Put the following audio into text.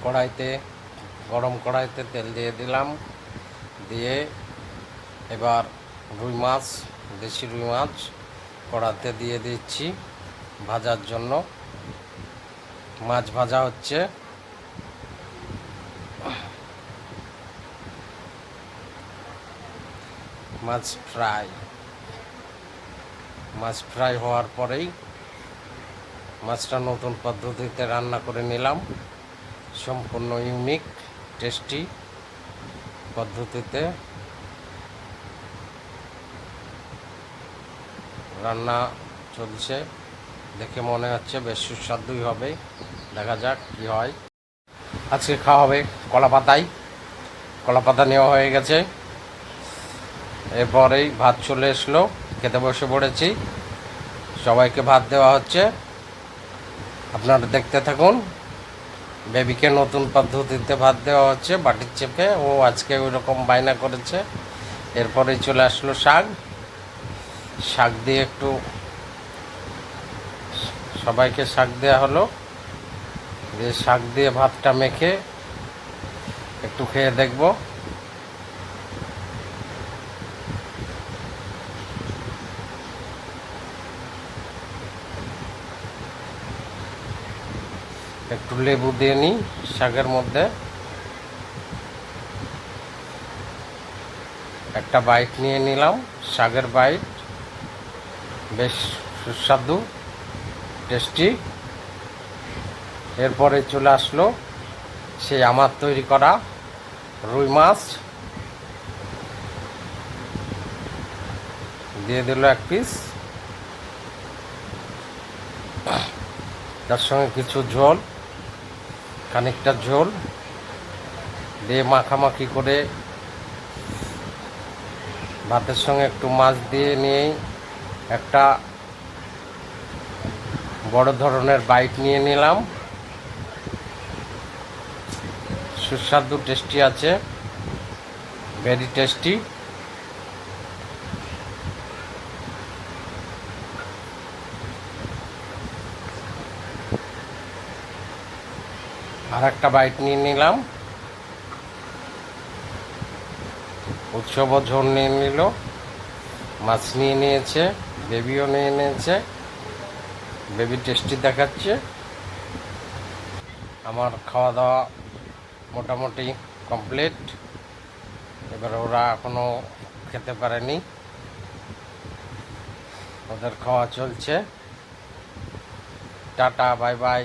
কড়াইতে গরম কড়াইতে তেল দিয়ে দিলাম, দিয়ে এবার রুই মাছ, দেশি রুই মাছ কড়াতে দিয়ে দিচ্ছি ভাজার জন্য। মাছ ভাজা হচ্ছে। মাছ ফ্রাই হওয়ার পরেই মাছটা নতুন পদ্ধতিতে রান্না করে নিলাম, সম্পূর্ণ ইউনিক টেস্টি পদ্ধতিতে রান্না চলছে। দেখে মনে হচ্ছে বেশ সুস্বাদুই হবে, দেখা যাক কি হয়। আজকে খাওয়া হবে কলা পাতা নেওয়া হয়ে গেছে। এরপরেই ভাত চলে এসলো, খেতে বসে পড়েছি, সবাইকে ভাত দেওয়া হচ্ছে। আপনারা দেখতে থাকুন। বেবিকে নতুন পদ্ধতিতে ভাত দেওয়া হচ্ছে বাটির চেপে, ও আজকে ওই রকম বায়না করেছে। এরপরেই চলে আসলো শাক দিয়ে একটু সবাইকে শাক দেওয়া হলো, দিয়ে শাক দিয়ে ভাতটা মেখে একটু খেয়ে দেখব। একটু লেবু দিয়ে নিই শাকের মধ্যে। একটা বাইট নিয়ে নিলাম, শাকের বাইট, বেশ সুস্বাদু টেস্টি। এরপরে চলে আসলো সেই আমার তৈরি করা রুই মাছ, দিয়ে দিল এক পিস, তার সঙ্গে কিছু ঝোল, খানিকটা ঝোল দিয়ে মাখামাখি করে ভাতের সঙ্গে একটু মাছ দিয়ে নিয়ে একটা বড় ধরনের বাইট নিয়ে নিলাম। সুস্বাদু টেস্টি আছে, ভেরি টেস্টি। আর একটা বাইট নিয়ে নিলাম, উৎসবও ঝোল নিয়ে নিল, মাছ নিয়ে নিয়েছে, বেবিও নিয়ে নিয়েছে, বেবি টেস্টি দেখাচ্ছে। আমার খাওয়া দাওয়া মোটামুটি কমপ্লিট। এবার ওরা এখনও খেতে পারেনি, ওদের খাওয়া চলছে। Tata, bye bye.